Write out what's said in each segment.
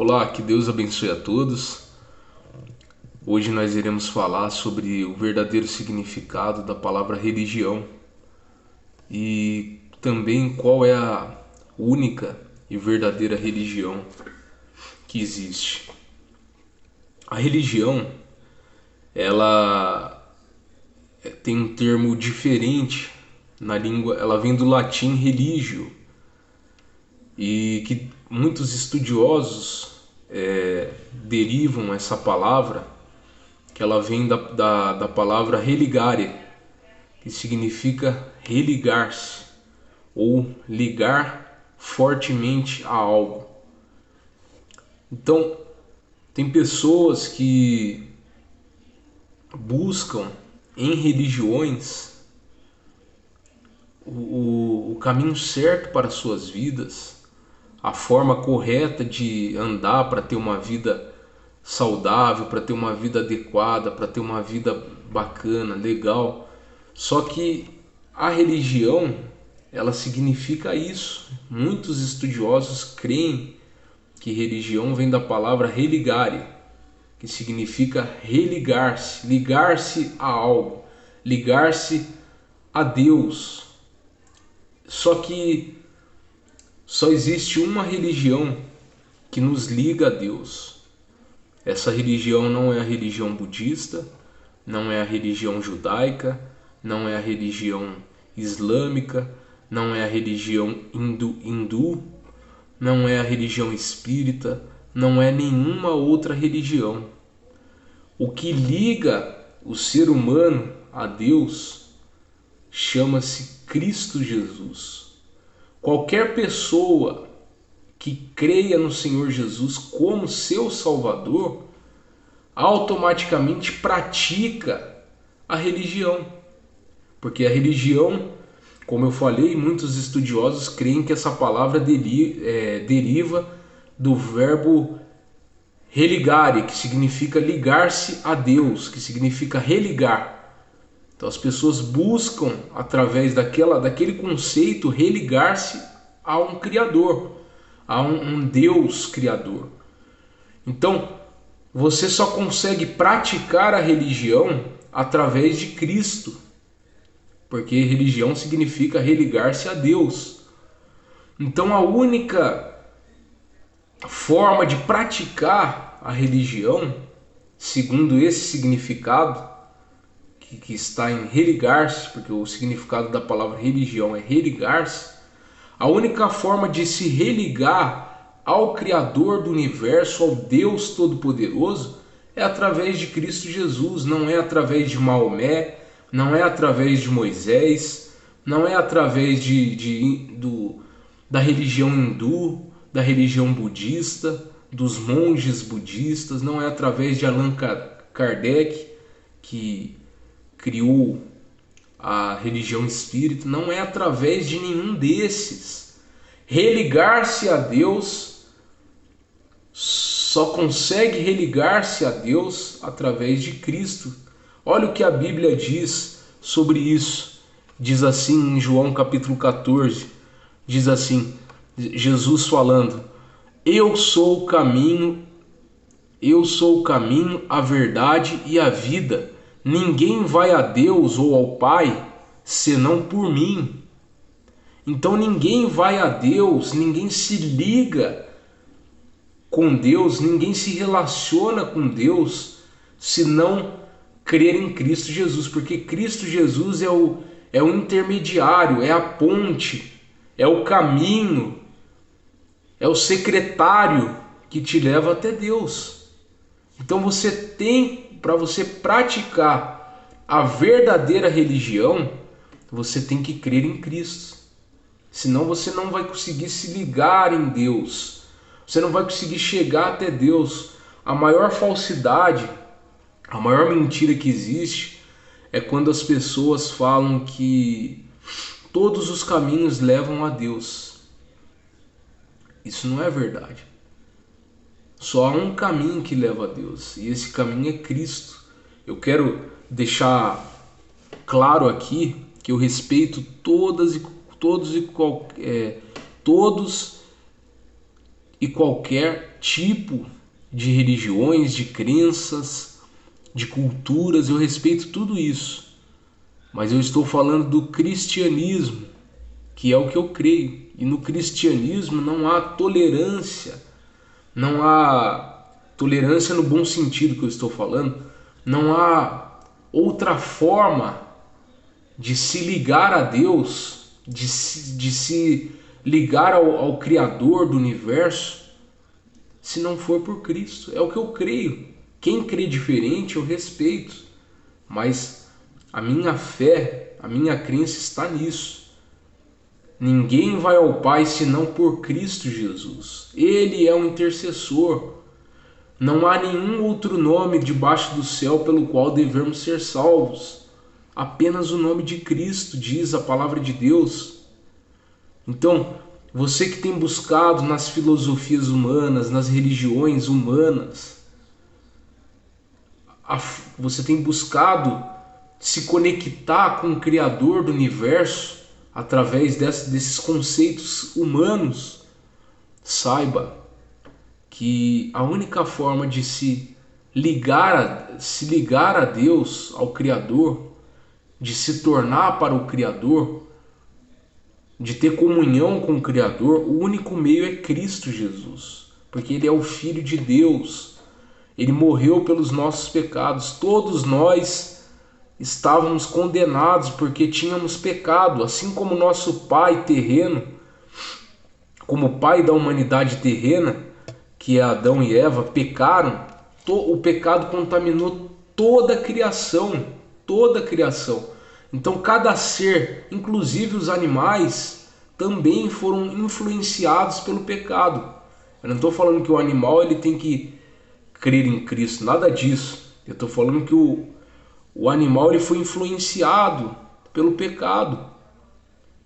Olá, que Deus abençoe a todos. Hoje nós iremos falar sobre o verdadeiro significado da palavra religião e também qual é a única e verdadeira religião que existe. A religião, ela tem um termo diferente na língua, ela vem do latim religio e que muitos estudiosos derivam essa palavra, que ela vem da palavra religare, que significa religar-se ou ligar fortemente a algo. Então, tem pessoas que buscam em religiões o caminho certo para suas vidas, a forma correta de andar para ter uma vida saudável, para ter uma vida adequada, para ter uma vida bacana, legal. Só que a religião, ela significa isso. Muitos estudiosos creem que religião vem da palavra religare, que significa religar-se, ligar-se a algo, ligar-se a Deus. Só que só existe uma religião que nos liga a Deus. Essa religião não é a religião budista, não é a religião judaica, não é a religião islâmica, não é a religião hindu, não é a religião espírita, não é nenhuma outra religião. O que liga o ser humano a Deus chama-se Cristo Jesus. Qualquer pessoa que creia no Senhor Jesus como seu Salvador, automaticamente pratica a religião. Porque a religião, como eu falei, muitos estudiosos creem que essa palavra deriva do verbo religare, que significa ligar-se a Deus, que significa religar. Então as pessoas buscam, através daquele conceito, religar-se a um Criador, a um Deus Criador. Então, você só consegue praticar a religião através de Cristo, porque religião significa religar-se a Deus. Então, a única forma de praticar a religião, segundo esse significado, que está em religar-se, porque o significado da palavra religião é religar-se, a única forma de se religar ao Criador do universo, ao Deus Todo-Poderoso, é através de Cristo Jesus, não é através de Maomé, não é através de Moisés, não é através da religião hindu, da religião budista, dos monges budistas, não é através de Allan Kardec, que criou a religião espírita, não é através de nenhum desses. Religar-se a Deus, só consegue religar-se a Deus através de Cristo. Olha o que a Bíblia diz sobre isso. Diz assim em João capítulo 14, diz assim, Jesus falando: eu sou o caminho, a verdade e a vida. Ninguém vai a Deus ou ao Pai senão por mim. Então ninguém vai a Deus, ninguém se liga com Deus, ninguém se relaciona com Deus se não crer em Cristo Jesus, porque Cristo Jesus é o intermediário, é a ponte, é o caminho, é o secretário que te leva até Deus. Então você tem, para você praticar a verdadeira religião, você tem que crer em Cristo. Senão você não vai conseguir se ligar em Deus. Você não vai conseguir chegar até Deus. A maior falsidade, a maior mentira que existe é quando as pessoas falam que todos os caminhos levam a Deus. Isso não é verdade. Só há um caminho que leva a Deus, e esse caminho é Cristo. Eu quero deixar claro aqui que eu respeito todos e qualquer tipo de religiões, de crenças, de culturas, eu respeito tudo isso. Mas eu estou falando do cristianismo, que é o que eu creio. E no cristianismo não há tolerância, não há tolerância no bom sentido que eu estou falando, não há outra forma de se ligar a Deus, de se ligar ao Criador do universo, se não for por Cristo. É o que eu creio. Quem crê diferente eu respeito, mas a minha fé, a minha crença está nisso. Ninguém vai ao Pai senão por Cristo Jesus. Ele é um intercessor. Não há nenhum outro nome debaixo do céu pelo qual devemos ser salvos. Apenas o nome de Cristo, diz a palavra de Deus. Então, você que tem buscado nas filosofias humanas, nas religiões humanas, você tem buscado se conectar com o Criador do universo através desses conceitos humanos, saiba que a única forma de se ligar a Deus, ao Criador, de se tornar para o Criador, de ter comunhão com o Criador, o único meio é Cristo Jesus, porque Ele é o Filho de Deus. Ele morreu pelos nossos pecados. Todos nós estávamos condenados porque tínhamos pecado, assim como nosso pai terreno, como o pai da humanidade terrena, que é Adão e Eva, pecaram. O pecado contaminou toda a criação, toda a criação. Então cada ser, inclusive os animais, também foram influenciados pelo pecado. Eu não estou falando que o animal ele tem que crer em Cristo, nada disso. Eu estou falando que o animal ele foi influenciado pelo pecado.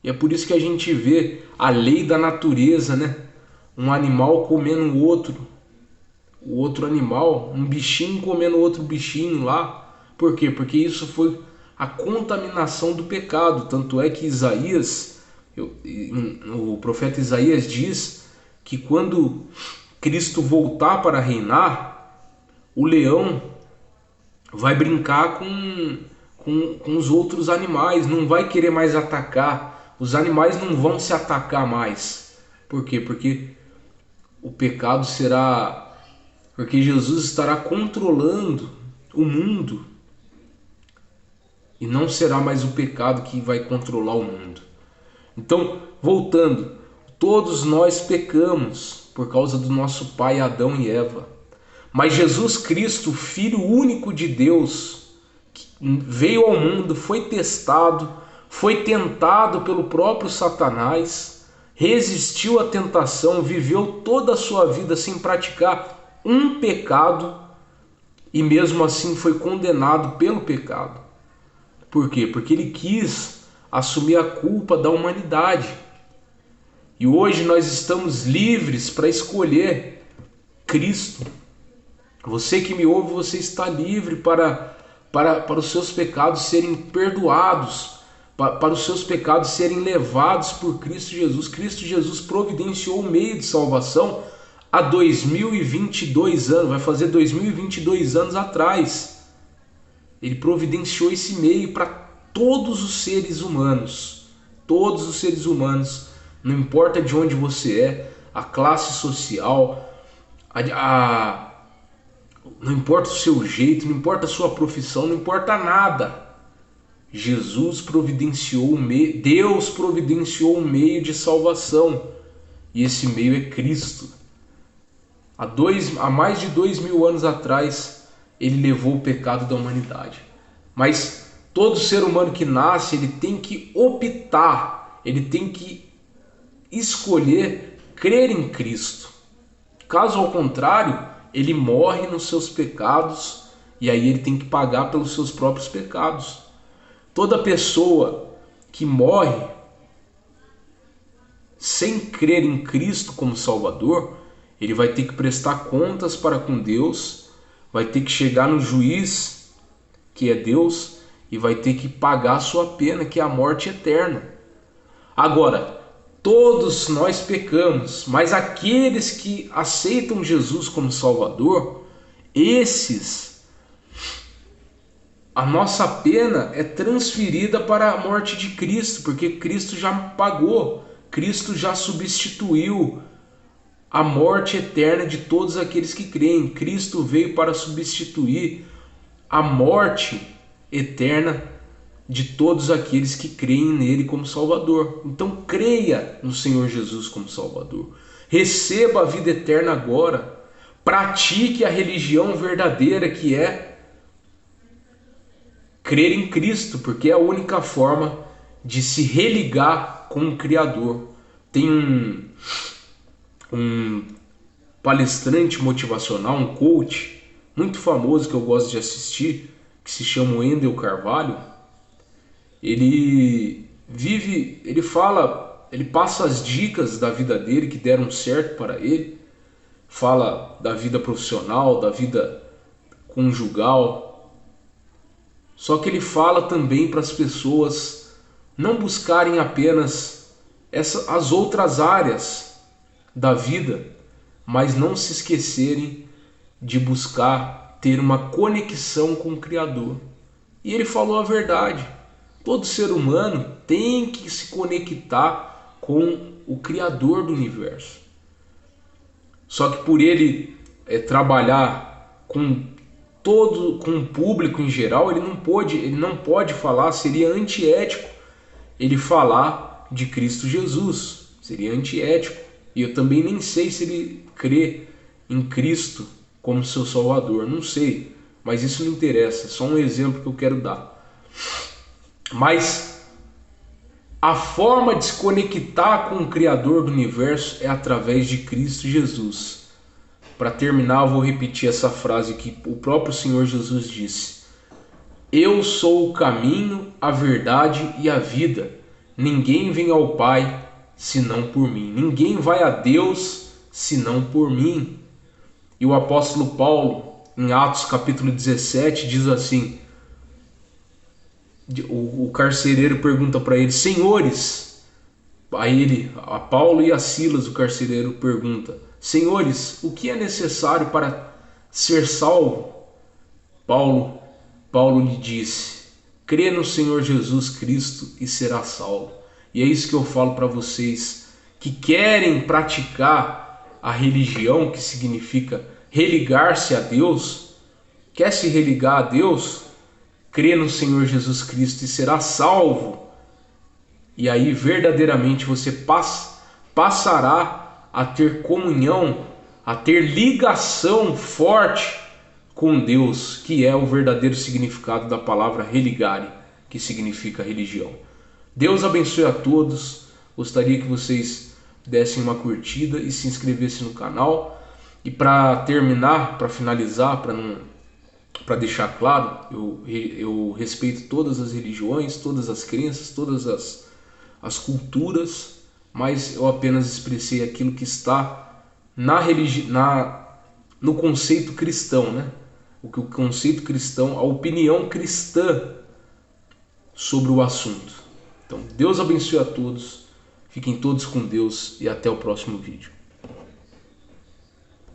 E é por isso que a gente vê a lei da natureza, né? Um animal comendo o outro animal, um bichinho comendo outro bichinho lá. Por quê? Porque isso foi a contaminação do pecado. Tanto é que o profeta Isaías diz que quando Cristo voltar para reinar, o leão vai brincar com os outros animais, não vai querer mais atacar. Os animais não vão se atacar mais. Por quê? Porque o pecado será... Porque Jesus estará controlando o mundo. E não será mais o pecado que vai controlar o mundo. Então, voltando, todos nós pecamos por causa do nosso pai Adão e Eva. Mas Jesus Cristo, Filho único de Deus, veio ao mundo, foi testado, foi tentado pelo próprio Satanás, resistiu à tentação, viveu toda a sua vida sem praticar um pecado e mesmo assim foi condenado pelo pecado. Por quê? Porque ele quis assumir a culpa da humanidade. E hoje nós estamos livres para escolher Cristo. Você que me ouve, você está livre para os seus pecados serem perdoados, para os seus pecados serem levados por Cristo Jesus. Cristo Jesus providenciou o meio de salvação há 2022 anos, vai fazer 2022 anos atrás. Ele providenciou esse meio para todos os seres humanos. Todos os seres humanos, não importa de onde você é, a classe social, não importa o seu jeito, não importa a sua profissão, não importa nada. Jesus providenciou o meio, Deus providenciou um meio de salvação. E esse meio é Cristo. Há mais de 2000 anos atrás, ele levou o pecado da humanidade. Mas todo ser humano que nasce, ele tem que optar, ele tem que escolher crer em Cristo. Caso ao contrário, ele morre nos seus pecados e aí ele tem que pagar pelos seus próprios pecados. Toda pessoa que morre sem crer em Cristo como Salvador, ele vai ter que prestar contas para com Deus, vai ter que chegar no juiz, que é Deus, e vai ter que pagar a sua pena, que é a morte eterna. Agora, todos nós pecamos, mas aqueles que aceitam Jesus como Salvador, esses, a nossa pena é transferida para a morte de Cristo, porque Cristo já pagou, Cristo já substituiu a morte eterna de todos aqueles que creem. Cristo veio para substituir a morte eterna de todos aqueles que creem nele como Salvador. Então creia no Senhor Jesus como Salvador. Receba a vida eterna agora. Pratique a religião verdadeira, que é crer em Cristo, porque é a única forma de se religar com o Criador. Tem um palestrante motivacional, um coach muito famoso que eu gosto de assistir, que se chama Wendel Carvalho. Ele passa as dicas da vida dele que deram certo para ele, fala da vida profissional, da vida conjugal. Só que ele fala também para as pessoas não buscarem apenas as outras áreas da vida, mas não se esquecerem de buscar ter uma conexão com o Criador. E ele falou a verdade. Todo ser humano tem que se conectar com o Criador do universo. Só que por ele trabalhar com o público em geral, ele não pode falar, seria antiético ele falar de Cristo Jesus. Seria antiético. E eu também nem sei se ele crê em Cristo como seu Salvador. Não sei, mas isso não interessa. É só um exemplo que eu quero dar. Mas a forma de se conectar com o Criador do universo é através de Cristo Jesus. Para terminar, eu vou repetir essa frase que o próprio Senhor Jesus disse: Eu sou o caminho, a verdade e a vida. Ninguém vem ao Pai senão por mim. Ninguém vai a Deus senão por mim. E o apóstolo Paulo, em Atos capítulo 17, diz assim: o carcereiro pergunta para ele: Senhores, a Paulo e a Silas, o carcereiro pergunta: Senhores, o que é necessário para ser salvo? Paulo lhe disse: crê no Senhor Jesus Cristo e será salvo. E é isso que eu falo para vocês que querem praticar a religião, que significa religar-se a Deus. Quer se religar a Deus? Crê no Senhor Jesus Cristo e será salvo. E aí verdadeiramente você passará a ter comunhão, a ter ligação forte com Deus, que é o verdadeiro significado da palavra religare, que significa religião. Deus abençoe a todos. Gostaria que vocês dessem uma curtida e se inscrevessem no canal. E para terminar, para finalizar, para deixar claro, eu respeito todas as religiões, todas as crenças, todas as culturas, mas eu apenas expressei aquilo que está no conceito cristão, né? O conceito cristão, a opinião cristã sobre o assunto. Então, Deus abençoe a todos, fiquem todos com Deus e até o próximo vídeo.